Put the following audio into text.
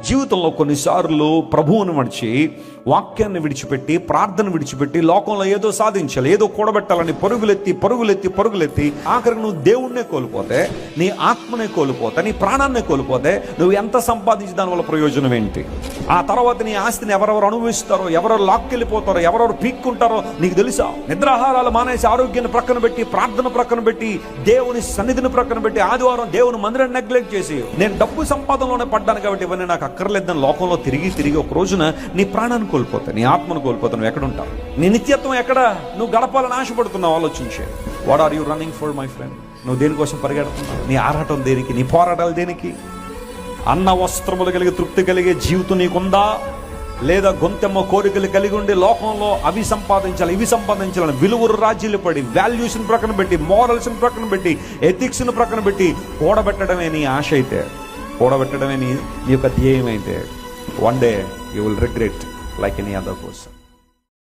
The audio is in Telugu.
జీవితంలో కొన్నిసార్లు ప్రభువును మడిచి, వాక్యాన్ని విడిచిపెట్టి, ప్రార్థన విడిచిపెట్టి, లోకంలో ఏదో సాధించాలి, ఏదో కూడబెట్టాలని పరుగులెత్తి ఆఖరికి నువ్వు దేవుణ్ణే కోల్పోతే, నీ ఆత్మనే కోల్పోతే, నీ ప్రాణాన్నే కోల్పోతే నువ్వు ఎంత సంపాదించి దానివల్ల ప్రయోజనం ఏంటి? ఆ తర్వాత నీ ఆస్తిని ఎవరెవరు అనుభవిస్తారో, ఎవరెవరు లాక్కెళ్ళిపోతారో, ఎవరెవరు పీక్కుంటారో నీకు తెలుసా? నిద్రాహారాలు మానేసి, ఆరోగ్యాన్ని ప్రక్కన పెట్టి, ప్రార్థన ప్రక్కన పెట్టి, దేవుని సన్నిధిని ప్రక్కన పెట్టి, ఆదివారం దేవుని మందిరాన్ని నెగ్లెక్ట్ చేసి, నేను డబ్బు సంపాదనలోనే పడ్డాను కాబట్టి ఇవన్నీ నాకు అక్కర్లేదని లోకంలో తిరిగి ఒక రోజున నీ ప్రాణాన్ని కోల్పోతావు, నీ ఆత్మను కోల్పోతావు. నువ్వు ఎక్కడుంటావు? నీ నిత్యత్వం ఎక్కడ నువ్వు గడపాలని ఆశపడుతున్నావు? ఆలోచించే. What are you running for my friend? నువ్వు దేనికోసం పరిగెడుతున్నావు? నీ ఆరాటం దేనికి? నీ పోరాటాలు దేనికి? అన్న వస్త్రములు కలిగి తృప్తి కలిగే జీవితం నీకుందా? లేదా గొంతెమ్మ కోరికలు కలిగి ఉండి లోకంలో అవి సంపాదించాలని విలువలు రాజీలు పడి, వాల్యూస్ని ప్రక్కన పెట్టి, మోరల్స్ని ప్రక్కన పెట్టి, ఎథిక్స్ని ప్రక్కన పెట్టి కూడబెట్టడమే నీ ఆశ అయితే, కూడబెట్టడమే నీ యొక్క ధ్యేయం అయితే, one day you will regret like any other person.